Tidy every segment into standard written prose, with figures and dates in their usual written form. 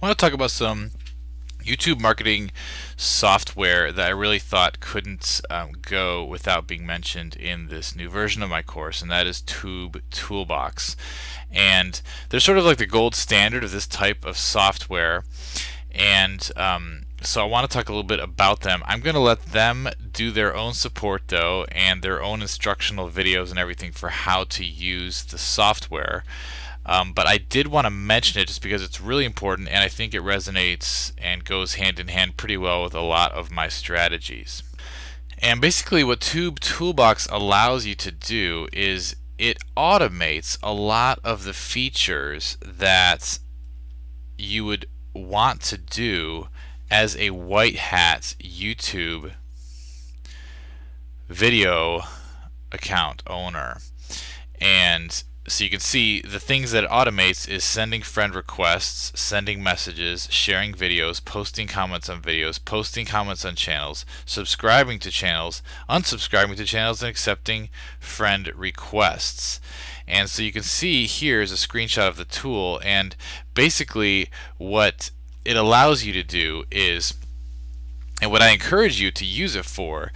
I want to talk about some YouTube marketing software that I really thought couldn't go without being mentioned in this new version of my course, and that is toolbox. And they're sort of like the gold standard of this type of software. And so I want to talk a little bit about them. I'm going to let them do their own support though, and their own instructional videos and everything for how to use the software. But I did want to mention it just because it's really important, and I think it resonates and goes hand in hand pretty well with a lot of my strategies. And basically what Toolbox allows you to do is it automates a lot of the features that you would want to do as a white hat YouTube video account owner. And so you can see the things that it automates is sending friend requests, sending messages, sharing videos, posting comments on videos, posting comments on channels, subscribing to channels, unsubscribing to channels, and accepting friend requests. And so you can see here is a screenshot of the tool, and basically what it allows you to do is, and what I encourage you to use it for,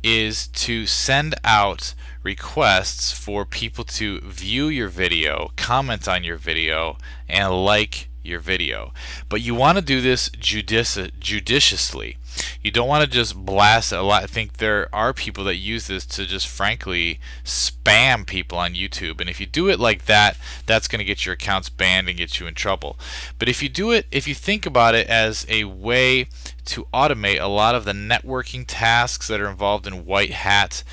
is to send out requests for people to view your video, comment on your video, and like your video. But you want to do this judiciously. You don't want to just blast it a lot. I think there are people that use this to just frankly spam people on YouTube, and if you do it like that, that's going to get your accounts banned and get you in trouble. But if you do it, if you think about it as a way to automate a lot of the networking tasks that are involved in white hat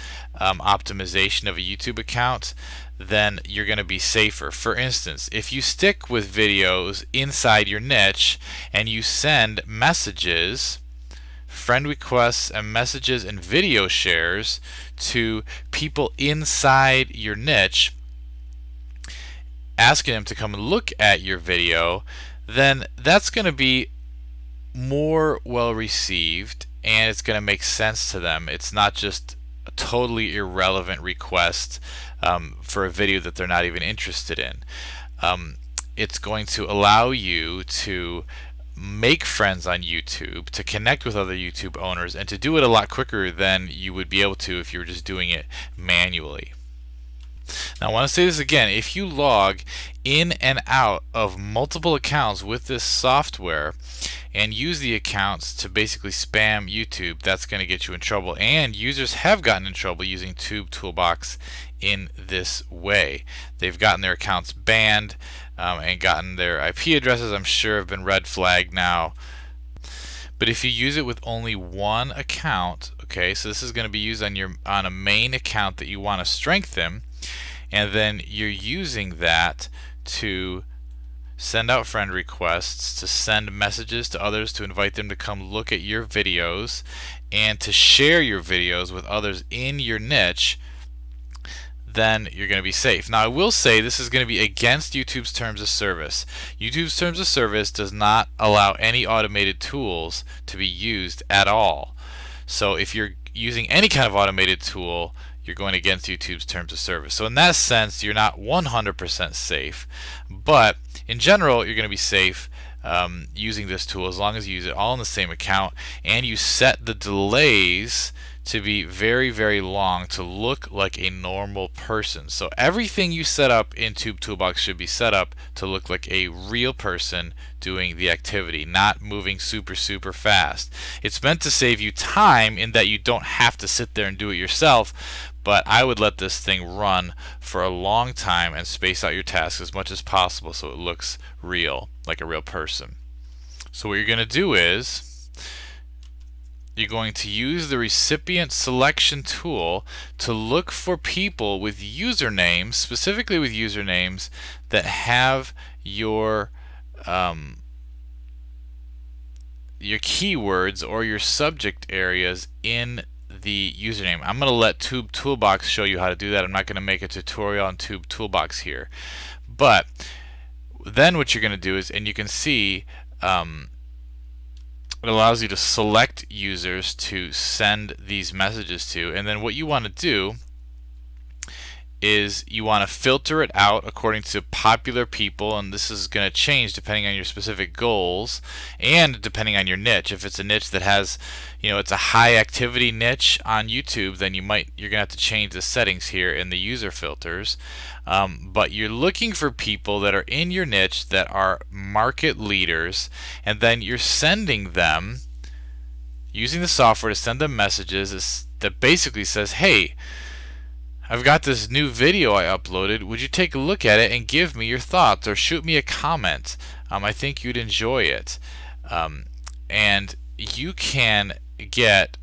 optimization of a YouTube account, then you're going to be safer. For instance, if you stick with videos inside your niche and you send messages, friend requests, and messages and video shares to people inside your niche, asking them to come and look at your video, then that's going to be more well received and it's going to make sense to them. It's not just a totally irrelevant request for a video that they're not even interested in. It's going to allow you to make friends on YouTube, to connect with other YouTube owners, and to do it a lot quicker than you would be able to if you were just doing it manually. Now I want to say this again, if you log in and out of multiple accounts with this software and use the accounts to basically spam YouTube, that's going to get you in trouble, and users have gotten in trouble using Toolbox in this way. They've gotten their accounts banned and gotten their IP addresses, I'm sure, have been red flagged now. But if you use it with only one account, okay, so this is going to be used on a main account that you want to strengthen, and then you're using that to send out friend requests, to send messages to others to invite them to come look at your videos, and to share your videos with others in your niche, then you're going to be safe. Now I will say this is going to be against YouTube's terms of service. YouTube's terms of service does not allow any automated tools to be used at all. So if you're using any kind of automated tool, you're going against YouTube's terms of service. So in that sense, you're not 100% safe, but in general, you're going to be safe using this tool as long as you use it all in the same account and you set the delays to be very, very long to look like a normal person. So everything you set up in Toolbox should be set up to look like a real person doing the activity, not moving super fast. It's meant to save you time in that you don't have to sit there and do it yourself, but I would let this thing run for a long time and space out your tasks as much as possible so it looks real, like a real person. So what you're going to do is you're going to use the recipient selection tool to look for people with usernames, specifically with usernames that have your keywords or your subject areas in the username. I'm going to let Toolbox show you how to do that. I'm not going to make a tutorial on Toolbox here. But then what you're going to do is, and you can see it allows you to select users to send these messages to, and then what you want to do is you want to filter it out according to popular people, and this is going to change depending on your specific goals and depending on your niche. If it's a niche that has, it's a high activity niche on YouTube, then you're going to have to change the settings here in the user filters. But you're looking for people that are in your niche that are market leaders, and then you're sending them, using the software to send them messages that basically says, hey, I've got this new video I uploaded. Would you take a look at it and give me your thoughts, or shoot me a comment? I think you'd enjoy it. And you can get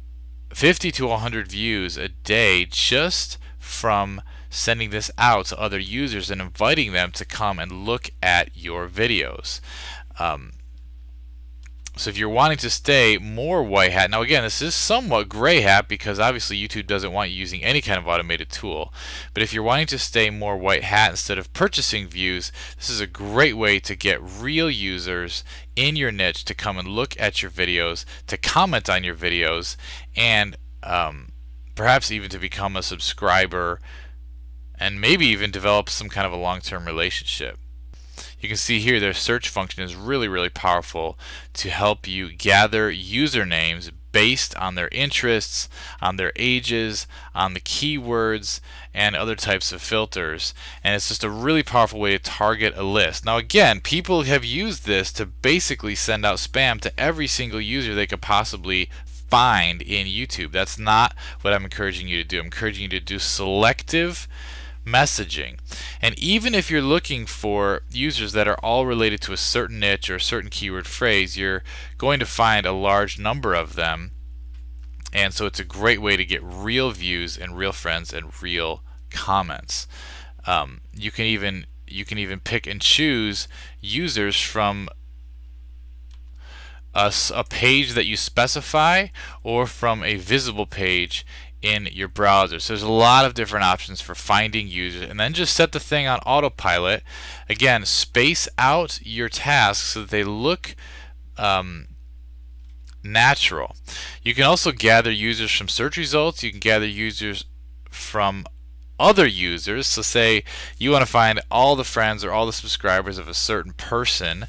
50 to 100 views a day just from sending this out to other users and inviting them to come and look at your videos. So if you're wanting to stay more white hat, now again, this is somewhat gray hat because obviously YouTube doesn't want you using any kind of automated tool. But if you're wanting to stay more white hat instead of purchasing views, this is a great way to get real users in your niche to come and look at your videos, to comment on your videos, and perhaps even to become a subscriber, and maybe even develop some kind of a long-term relationship. You can see here their search function is really, really powerful to help you gather usernames based on their interests, on their ages, on the keywords, and other types of filters. And it's just a really powerful way to target a list. Now again, people have used this to basically send out spam to every single user they could possibly find in YouTube. That's not what I'm encouraging you to do. I'm encouraging you to do selective messaging. And even if you're looking for users that are all related to a certain niche or a certain keyword phrase, you're going to find a large number of them, and so it's a great way to get real views and real friends and real comments. You can even pick and choose users from a page that you specify or from a visible page in your browser. So there's a lot of different options for finding users, and then just set the thing on autopilot. Again, space out your tasks so that they look natural. You can also gather users from search results. You can gather users from other users. So say you want to find all the friends or all the subscribers of a certain person,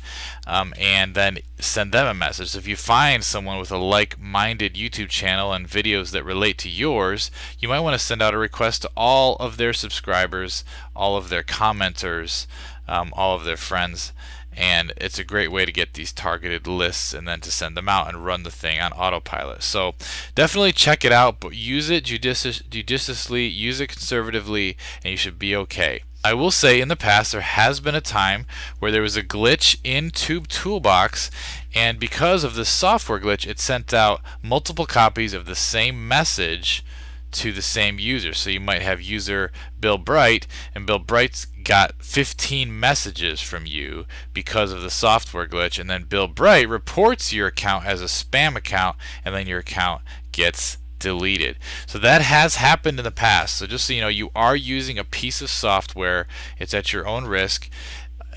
and then send them a message. So if you find someone with a like-minded YouTube channel and videos that relate to yours, you might want to send out a request to all of their subscribers, all of their commenters, all of their friends. And it's a great way to get these targeted lists and then to send them out and run the thing on autopilot. So definitely check it out, but use it judiciously, use it conservatively, and you should be okay. I will say in the past there has been a time where there was a glitch in toolbox, and because of the software glitch, it sent out multiple copies of the same message to the same user. So you might have user Bill Bright, and Bill Bright's got 15 messages from you because of the software glitch, and then Bill Bright reports your account as a spam account, and then your account gets deleted. So that has happened in the past. So just so you know, you are using a piece of software. It's at your own risk.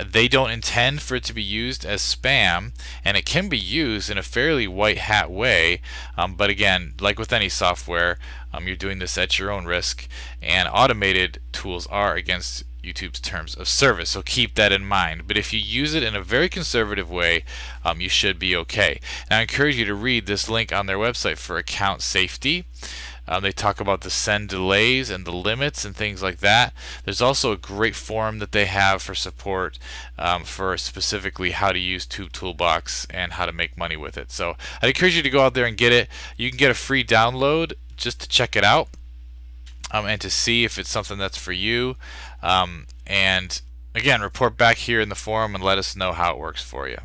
They don't intend for it to be used as spam, and it can be used in a fairly white hat way, but again, like with any software, you're doing this at your own risk, and automated tools are against YouTube's terms of service, so keep that in mind. But if you use it in a very conservative way, you should be okay. And I encourage you to read this link on their website for account safety. They talk about the send delays and the limits and things like that. There's also a great forum that they have for support for specifically how to use toolbox and how to make money with it. So I encourage you to go out there and get it. You can get a free download just to check it out and to see if it's something that's for you. And again, report back here in the forum and let us know how it works for you.